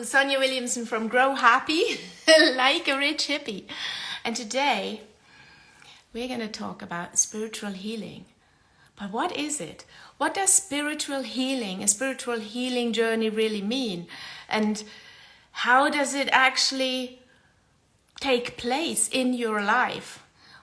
Sonia Williamson from Grow Happy, Like a Rich Hippie. And today we're going to talk about spiritual healing. But what is it? What does spiritual healing, a spiritual healing journey really mean? And how does it actually take place in your life?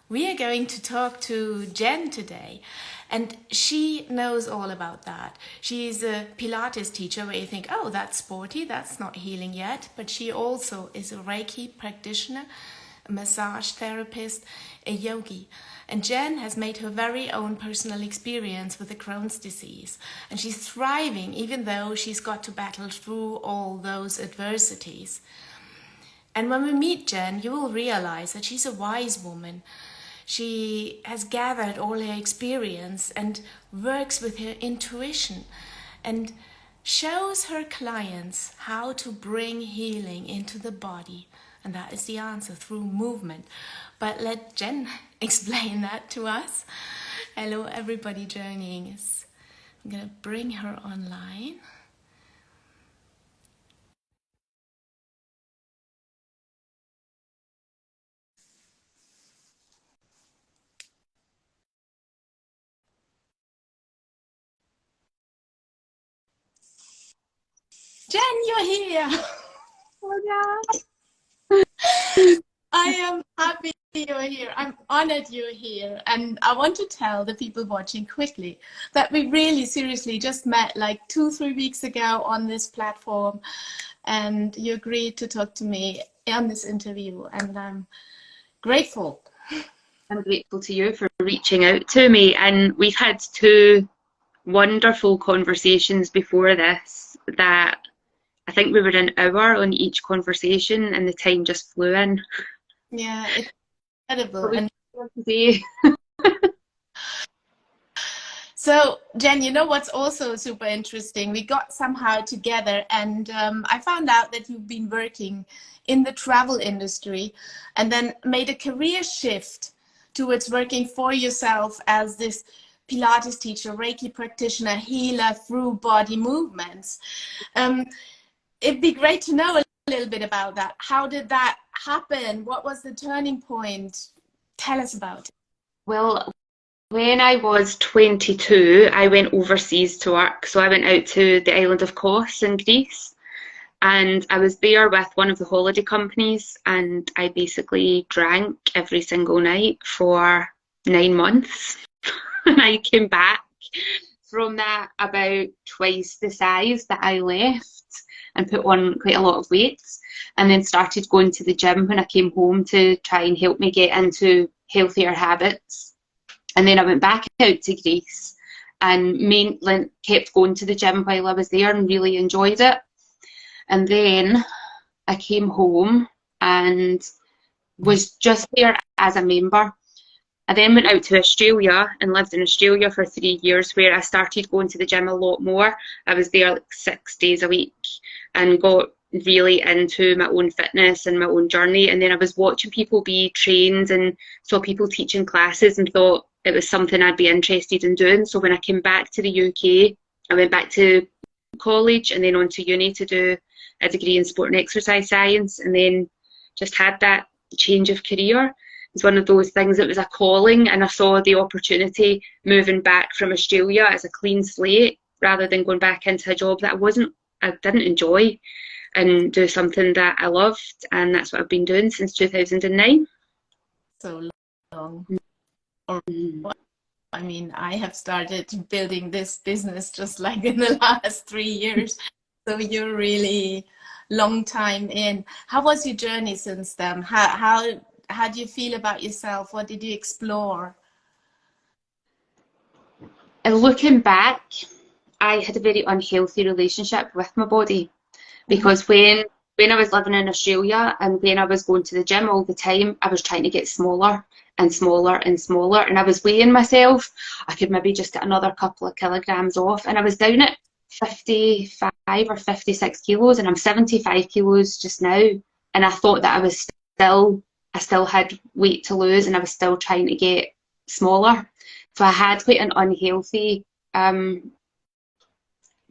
We are going to talk to Jen today, and she knows all about that. She's a Pilates teacher where you think, oh, that's sporty, that's not healing yet. But she also is a Reiki practitioner, a massage therapist, a yogi. And Jen has made her very own personal experience with the Crohn's disease. And she's thriving even though she's got to battle through all those adversities. And when we meet Jen, you will realize that she's a wise woman. She has gathered all her experience and works with her intuition and shows her clients how to bring healing into the body. And that is the answer, through movement. But let Jen explain that to us. Hello, everybody joining us. I'm going to bring her online. Jen, you're here. Oh, I am happy you're here. I'm honored you're here. And I want to tell the people watching quickly that we really seriously just met like 2-3 weeks ago on this platform. And you agreed to talk to me on this interview. And I'm grateful. I'm grateful to you for reaching out to me, and we've had two wonderful conversations before this that I think we were an hour on each conversation and the time just flew in. Yeah, it's incredible. And today. so, Jen, you know what's also super interesting? We got somehow together and I found out that you've been working in the travel industry and then made a career shift towards working for yourself as this Pilates teacher, Reiki practitioner, healer through body movements. It'd be great to know a little bit about that. How did that happen? What was the turning point? Tell us about it. Well, when I was 22, I went overseas to work. So I went out to the island of Kos in Greece, and I was there with one of the holiday companies, and I basically drank every single night for 9 months. And I came back from that about twice the size that I left and put on quite a lot of weight, and then started going to the gym when I came home to try and help me get into healthier habits. And then I went back out to Greece and kept going to the gym while I was there and really enjoyed it. And then I came home and was just there as a member. I then went out to Australia and lived in Australia for 3 years, where I started going to the gym a lot more. I was there like 6 days a week and got really into my own fitness and my own journey. And then I was watching people be trained and saw people teaching classes and thought it was something I'd be interested in doing. So when I came back to the UK, I went back to college and then on to uni to do a degree in sport and exercise science, and then just had that change of career. It's one of those things that was a calling, and I saw the opportunity moving back from Australia as a clean slate rather than going back into a job that I didn't enjoy, and do something that I loved, and that's what I've been doing since 2009. So long. I mean, I have started building this business just like in the last 3 years. So you're really long time in. How was your journey since then? How do you feel about yourself? What did you explore? And looking back, I had a very unhealthy relationship with my body, because when I was living in Australia and when I was going to the gym all the time, I was trying to get smaller and smaller and smaller, and I was weighing myself. I could maybe just get another couple of kilograms off, and I was down at 55 or 56 kilos, and I'm 75 kilos just now. And I thought that I still had weight to lose, and I was still trying to get smaller. So I had quite an unhealthy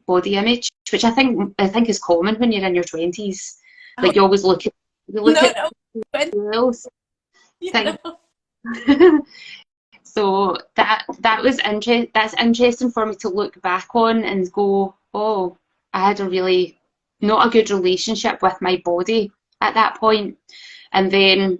body image, which I think is common when you're in your 20s. Oh, Like you always look no, at no, when, who else you think. know. So that's interesting for me to look back on and go, oh, I had a really not a good relationship with my body at that point. And then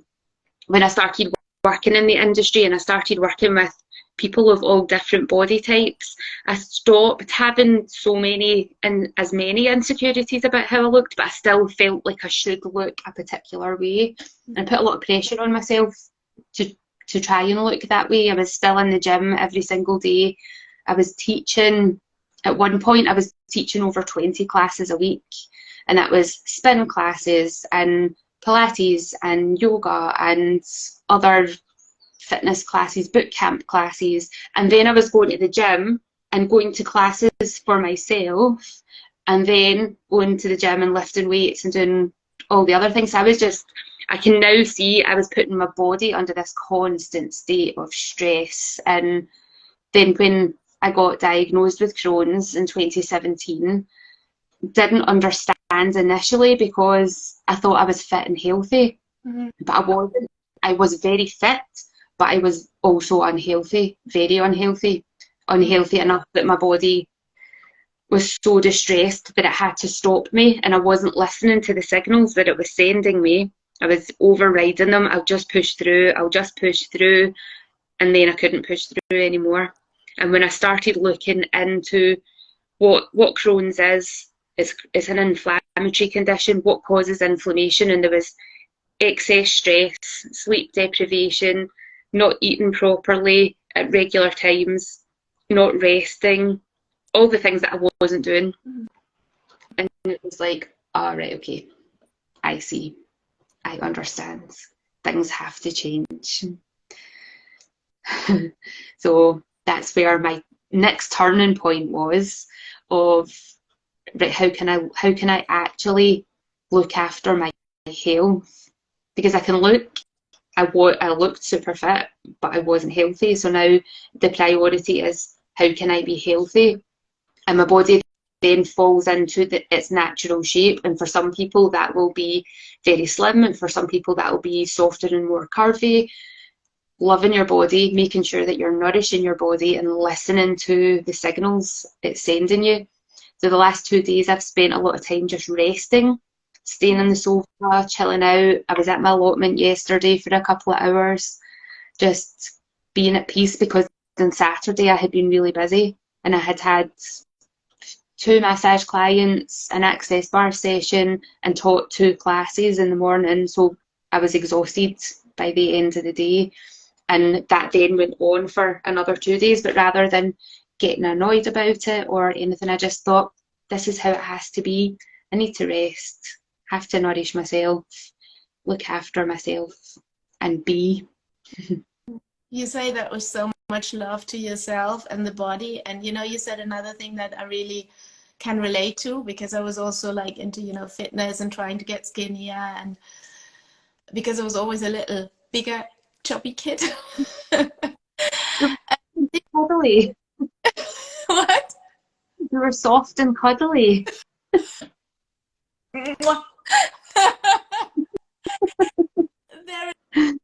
when I started working in the industry and I started working with people of all different body types, I stopped having as many insecurities about how I looked, but I still felt like I should look a particular way, and I put a lot of pressure on myself to to try and look that way. I was still in the gym every single day. I was teaching. At one point, I was teaching over 20 classes a week, and that was spin classes and Pilates and yoga and other fitness classes, boot camp classes. And then I was going to the gym and going to classes for myself, and then going to the gym and lifting weights and doing all the other things. I can now see I was putting my body under this constant state of stress. And then when I got diagnosed with Crohn's in 2017, didn't understand initially because I thought I was fit and healthy, but I wasn't. I was very fit, but I was also unhealthy, very unhealthy, unhealthy enough that my body was so distressed that it had to stop me, and I wasn't listening to the signals that it was sending me. I was overriding them. I'll just push through, and then I couldn't push through anymore. And when I started looking into what Crohn's is, it's an inflammatory condition. What causes inflammation? And there was excess stress, sleep deprivation, not eating properly at regular times, not resting, all the things that I wasn't doing. And it was like, all right, okay, I see, I understand. Things have to change. So that's where my next turning point was of, right, how can I actually look after my health? Because I looked super fit, but I wasn't healthy. So now the priority is, how can I be healthy? And my body then falls into its natural shape. And for some people that will be very slim, and for some people that will be softer and more curvy. Loving your body, making sure that you're nourishing your body and listening to the signals it's sending you. So the last 2 days I've spent a lot of time just resting, staying on the sofa, chilling out. I was at my allotment yesterday for a couple of hours, just being at peace, because on Saturday I had been really busy and I had 2 massage clients, an access bar session, and taught 2 classes in the morning. So I was exhausted by the end of the day. And that then went on for another 2 days, but rather than getting annoyed about it or anything, I just thought, this is how it has to be. I need to rest, have to nourish myself, look after myself, and be. You say that with so much love to yourself and the body. And, you said another thing that I really can relate to, because I was also like into, fitness and trying to get skinnier, and because I was always a little bigger, chubby kid. Cuddly. What? You were soft and cuddly. There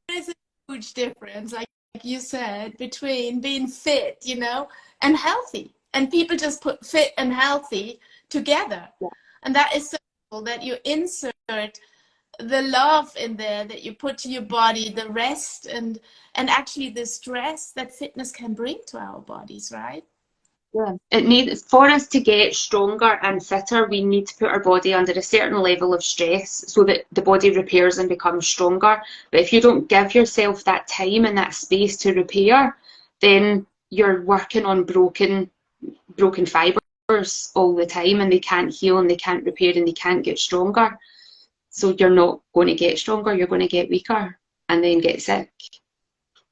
is a huge difference, like you said, between being fit, and healthy. And people just put fit and healthy together. Yeah. And that is so cool that you insert the love in there, that you put to your body, the rest and actually the stress that fitness can bring to our bodies, right? Yeah. For us to get stronger and fitter, we need to put our body under a certain level of stress so that the body repairs and becomes stronger. But if you don't give yourself that time and that space to repair, then you're working on broken fibers all the time, and they can't heal and they can't repair and they can't get stronger. So you're not going to get stronger, you're going to get weaker and then get sick.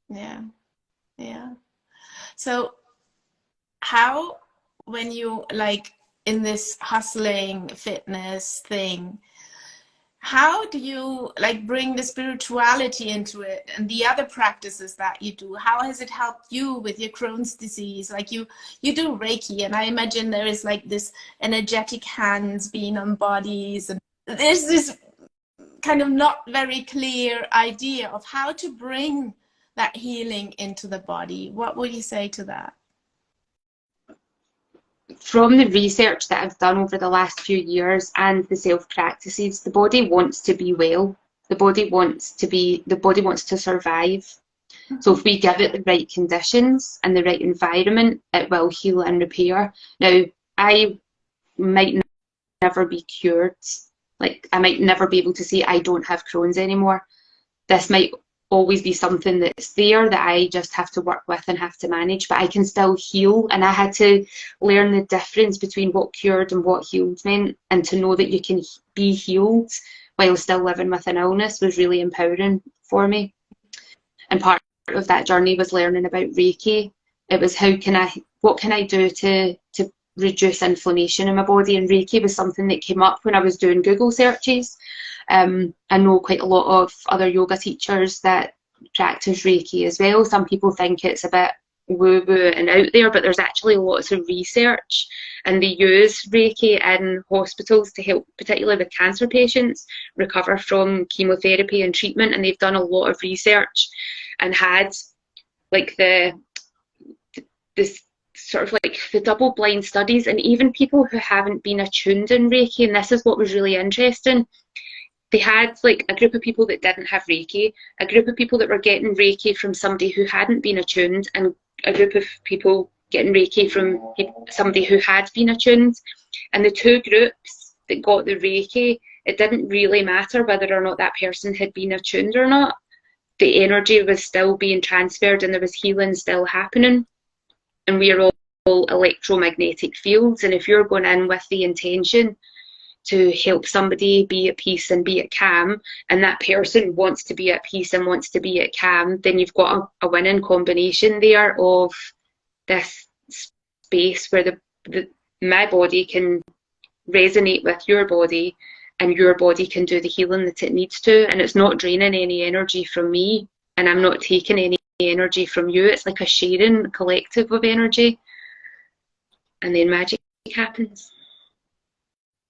Yeah. So how, when you like in this hustling fitness thing, how do you like bring the spirituality into it and the other practices that you do? How has it helped you with your Crohn's disease? Like you do Reiki, and I imagine there is like this energetic hands being on bodies, and there's this kind of not very clear idea of how to bring that healing into the body. What would you say to that? From the research that I've done over the last few years and the self practices, the body wants to be well. The body wants to survive. So if we give it the right conditions and the right environment, it will heal and repair. Now, I might never be cured. Like, I might never be able to say I don't have Crohn's anymore. This might always be something that's there that I just have to work with and have to manage, but I can still heal. And I had to learn the difference between what cured and what healed meant, and to know that you can be healed while still living with an illness was really empowering for me. And part of that journey was learning about Reiki. It was what can I do to reduce inflammation in my body, and Reiki was something that came up when I was doing Google searches. I know quite a lot of other yoga teachers that practice Reiki as well. Some people think it's a bit woo-woo and out there, but there's actually lots of research, and they use Reiki in hospitals to help, particularly with cancer patients, recover from chemotherapy and treatment. And they've done a lot of research and had like this sort of like the double-blind studies, and even people who haven't been attuned in Reiki. And this is what was really interesting. They had like a group of people that didn't have Reiki, a group of people that were getting Reiki from somebody who hadn't been attuned, and a group of people getting Reiki from somebody who had been attuned. And the two groups that got the Reiki, it didn't really matter whether or not that person had been attuned or not. The energy was still being transferred and there was healing still happening. And we are all electromagnetic fields. And if you're going in with the intention to help somebody be at peace and be at calm, and that person wants to be at peace and wants to be at calm, then you've got a winning combination there of this space where my body can resonate with your body, and your body can do the healing that it needs to, and it's not draining any energy from me, and I'm not taking any energy from you. It's like a sharing collective of energy, and then magic happens.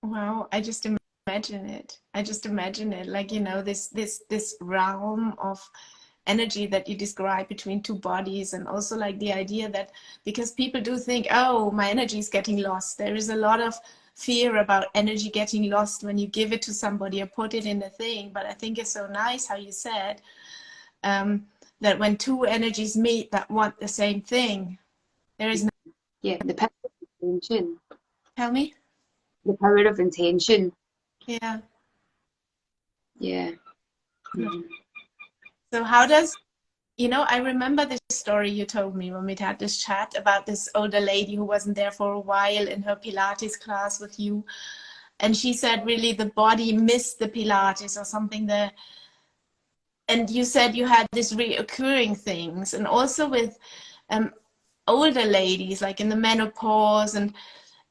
Wow, I just imagine it. I just imagine it, like, you know, this realm of energy that you describe between two bodies, and also like the idea that, because people do think, oh, my energy is getting lost. There is a lot of fear about energy getting lost when you give it to somebody or put it in a thing. But I think it's so nice how you said that when two energies meet that want the same thing, there is no... Yeah, the power of intention. Tell me. The power of intention. Yeah. Yeah. Mm-hmm. So how does, you know, I remember this story you told me when we had this chat about this older lady who wasn't there for a while in her Pilates class with you. And she said really the body missed the Pilates or something there. And you said you had these reoccurring things, and also with older ladies, like in the menopause. And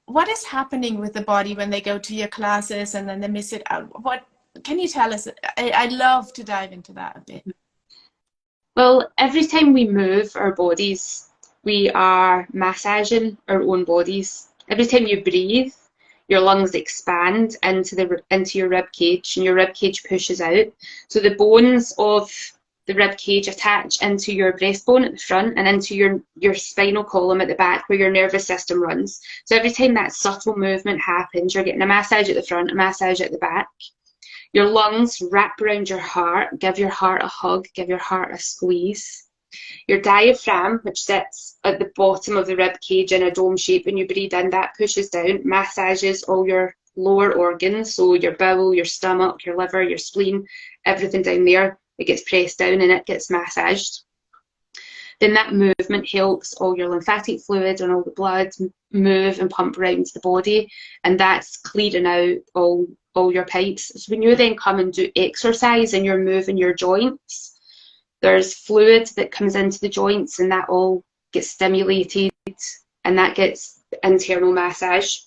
what is happening with the body when they go to your classes and then they miss it out? What can you tell us? I'd love to dive into that a bit. Well, every time we move our bodies, we are massaging our own bodies. Every time you breathe, your lungs expand into your rib cage, and your rib cage pushes out. So the bones of the rib cage attach into your breastbone at the front and into your spinal column at the back, where your nervous system runs. So every time that subtle movement happens, you're getting a massage at the front, a massage at the back. Your lungs wrap around your heart, give your heart a hug, give your heart a squeeze. Your diaphragm, which sits at the bottom of the rib cage in a dome shape when you breathe in, that pushes down, massages all your lower organs, so your bowel, your stomach, your liver, your spleen, everything down there. It gets pressed down and it gets massaged. Then that movement helps all your lymphatic fluid and all the blood move and pump around the body, and that's clearing out all your pipes. So when you then come and do exercise and you're moving your joints, there's fluid that comes into the joints, and that all gets stimulated, and that gets internal massage.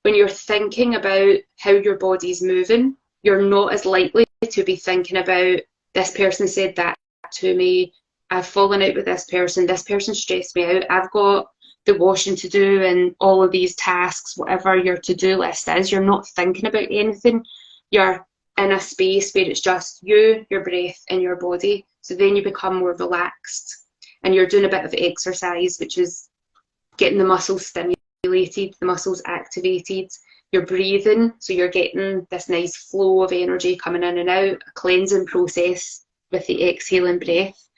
When you're thinking about how your body's moving, you're not as likely to be thinking about, this person said that to me, I've fallen out with this person stressed me out, I've got the washing to do and all of these tasks, whatever your to-do list is, you're not thinking about anything. You're in a space where it's just you, your breath, and your body. So then you become more relaxed, and you're doing a bit of exercise, which is getting the muscles stimulated, the muscles activated. You're breathing, so you're getting this nice flow of energy coming in and out, a cleansing process with the exhaling breath.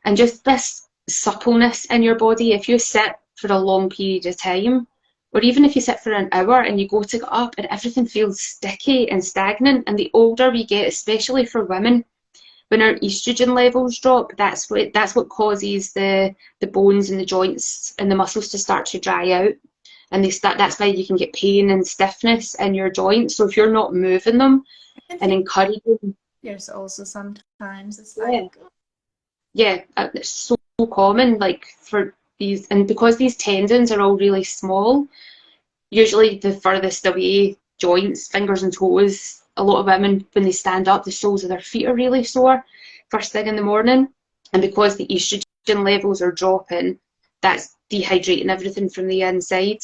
And just this suppleness in your body. If you sit for a long period of time, or even if you sit for an hour and you go to get up and everything feels sticky and stagnant, and the older we get, especially for women, when our estrogen levels drop, that's what causes the bones and the joints and the muscles to start to dry out. And that's why you can get pain and stiffness in your joints. So if you're not moving them and encouraging. There's also sometimes it's like, yeah, it's so common, like for these, and because these tendons are all really small, usually the furthest away joints, fingers and toes, a lot of women, when they stand up, the soles of their feet are really sore first thing in the morning. And because the estrogen levels are dropping, that's dehydrating everything from the inside.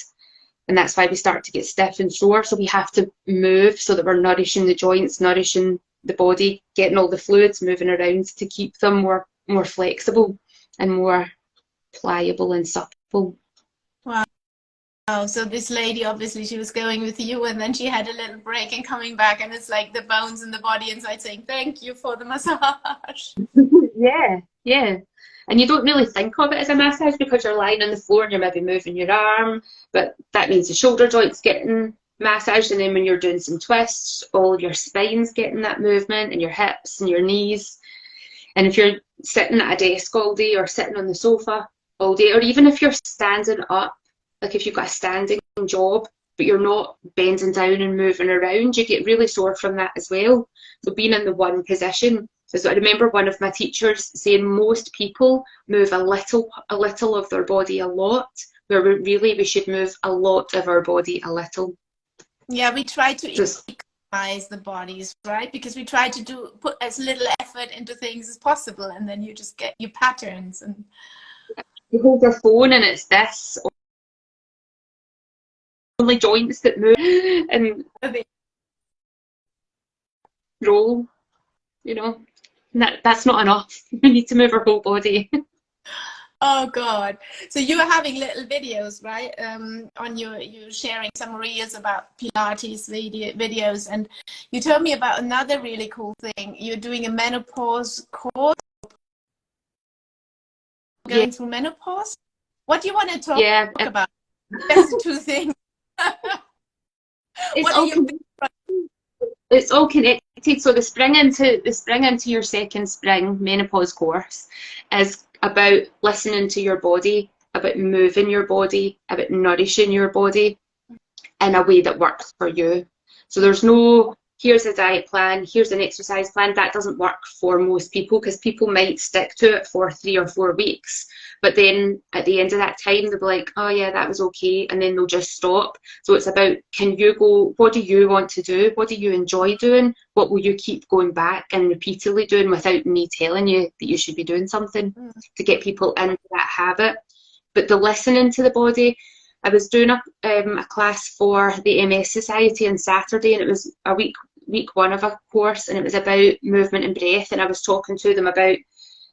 And that's why we start to get stiff and sore. So we have to move so that we're nourishing the joints, nourishing the body, getting all the fluids moving around to keep them more flexible and more pliable and supple. wow. So this lady, obviously she was going with you, and then she had a little break and coming back, and it's like the bones in the body inside saying thank you for the massage. yeah. And you don't really think of it as a massage because you're lying on the floor and you're maybe moving your arm, but that means the shoulder joint's getting massaged, and then when you're doing some twists, all of your spine's getting that movement, and your hips and your knees. And if you're sitting at a desk all day or sitting on the sofa all day, or even if you're standing up, like if you've got a standing job, but you're not bending down and moving around, you get really sore from that as well. So being in the one position. So I remember one of my teachers saying most people move a little of their body a lot, where we should move a lot of our body a little. Yeah, we try to equalize the bodies, right? Because we try to put as little effort into things as possible, and then you just get your patterns. And you hold your phone and it's this only joints that move and roll, you know. That's not enough. We need to move our whole body. Oh God! So you are having little videos, right? On you sharing some reels about Pilates videos, and you told me about another really cool thing. You're doing a menopause course, going through menopause. What do you want to talk about? That's the two things. It's all connected. So the spring into your second spring menopause course is about listening to your body, about moving your body, about nourishing your body in a way that works for you. So there's no, here's a diet plan, here's an exercise plan. That doesn't work for most people, because people might stick to it for 3 or 4 weeks. But then at the end of that time, they'll be like, oh yeah, that was okay. And then they'll just stop. So it's about, can you go, what do you want to do? What do you enjoy doing? What will you keep going back and repeatedly doing without me telling you that you should be doing something to get people into that habit? But the listening to the body, I was doing a class for the MS Society on Saturday, and it was a week 1 of a course, and it was about movement and breath. And I was talking to them about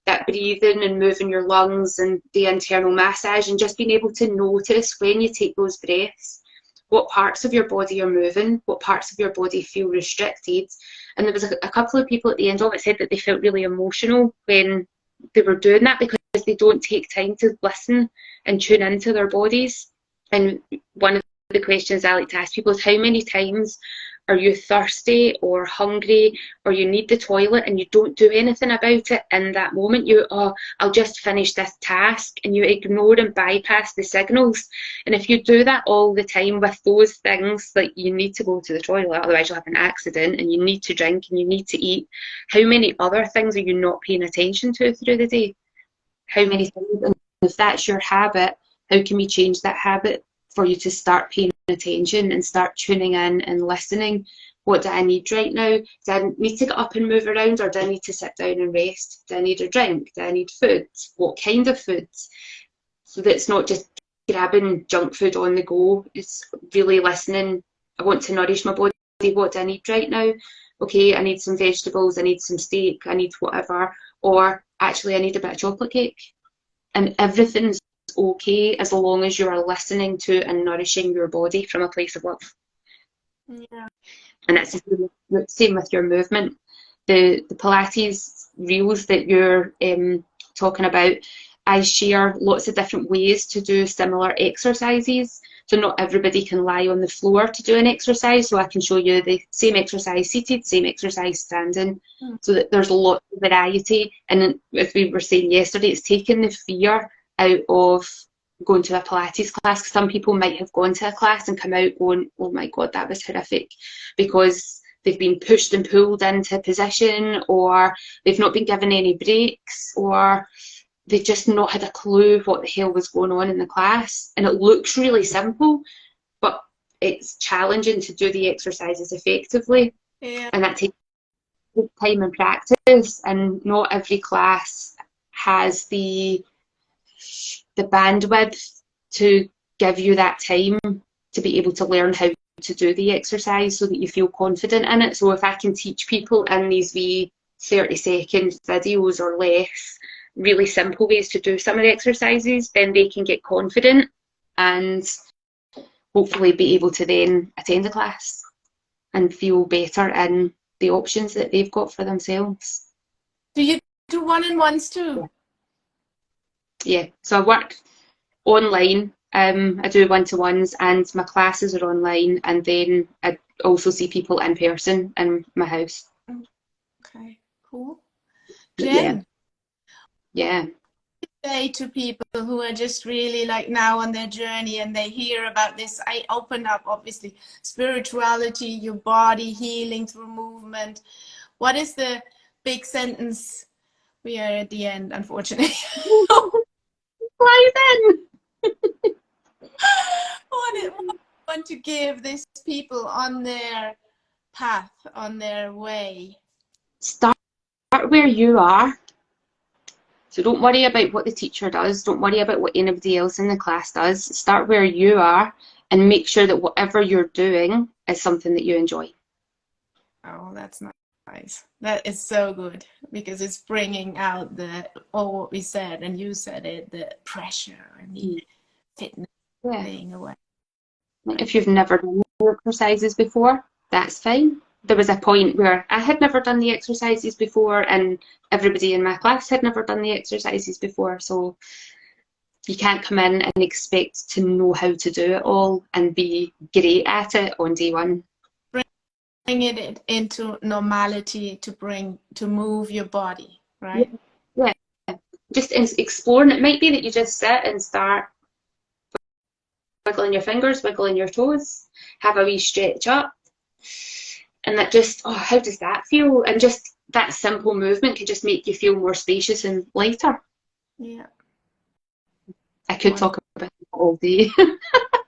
that breathing and moving your lungs and the internal massage, and just being able to notice when you take those breaths, what parts of your body are moving, what parts of your body feel restricted. And there was a couple of people at the end of it said that they felt really emotional when they were doing that, because they don't take time to listen and tune into their bodies. And one of the questions I like to ask people is, how many times are you thirsty or hungry or you need the toilet and you don't do anything about it in that moment? I'll just finish this task, and you ignore and bypass the signals. And if you do that all the time with those things, like you need to go to the toilet, otherwise you'll have an accident, and you need to drink and you need to eat, how many other things are you not paying attention to through the day? How many things? And if that's your habit, how can we change that habit for you to start paying attention and start tuning in and listening. What do I need right now? Do I need to get up and move around, or do I need to sit down and rest? Do I need a drink? Do I need food? What kind of food? So that it's not just grabbing junk food on the go. It's really listening. I want to nourish my body. What do I need right now? Okay, I need some vegetables, I need some steak, I need whatever. Or actually, I need a bit of chocolate cake. And everything's okay as long as you are listening to and nourishing your body from a place of love. Yeah. And that's the same with your movement. The Pilates reels that you're talking about, I share lots of different ways to do similar exercises. So not everybody can lie on the floor to do an exercise. So I can show you the same exercise seated, same exercise standing, so that there's a lot of variety. And as we were saying yesterday, it's taking the fear out of going to a Pilates class. Some people might have gone to a class and come out going, oh my God, that was horrific, because they've been pushed and pulled into position, or they've not been given any breaks, or they've just not had a clue what the hell was going on in the class. And it looks really simple, but it's challenging to do the exercises effectively. Yeah. And that takes time and practice, and not every class has the bandwidth to give you that time to be able to learn how to do the exercise so that you feel confident in it. So if I can teach people in these wee 30-second videos or less, really simple ways to do some of the exercises, then they can get confident and hopefully be able to then attend a class and feel better in the options that they've got for themselves. Do you do one-on-ones too? Yeah, so I work online. I do one-to-ones, and my classes are online, and then I also see people in person in my house. Okay, cool. Jen, Yeah. say to people who are just really like now on their journey and they hear about this, I opened up obviously spirituality, your body, healing through movement. What is the big sentence? We are at the end, unfortunately. Why then? What do you want to give these people on their path, on their way? Start where you are. So don't worry about what the teacher does. Don't worry about what anybody else in the class does. Start where you are and make sure that whatever you're doing is something that you enjoy. Oh, that's nice. That is so good, because it's bringing out all what we said, and you said it, the pressure and the fitness thing away. If you've never done the exercises before, that's fine. There was a point where I had never done the exercises before, and everybody in my class had never done the exercises before. So you can't come in and expect to know how to do it all and be great at it on day one. Bring it into normality, to move your body, right? Yeah. Just exploring. It might be that you just sit and start wiggling your fingers, wiggling your toes, have a wee stretch up, and that just, oh, how does that feel? And just that simple movement could just make you feel more spacious and lighter. Yeah. I could talk about it all day.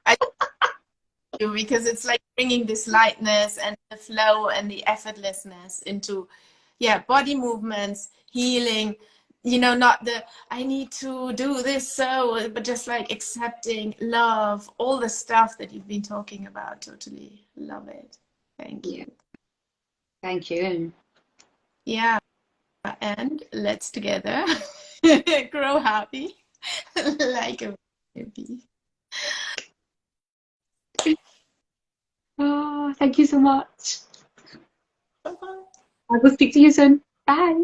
I do, because it's like bringing this lightness and the flow and the effortlessness into, body movements, healing. You know, not I need to do this, but just like accepting, love, all the stuff that you've been talking about. Totally love it. Thank you. Thank you. Yeah, and let's together grow happy like a baby. Oh, thank you so much. Bye-bye. I will speak to you soon. Bye.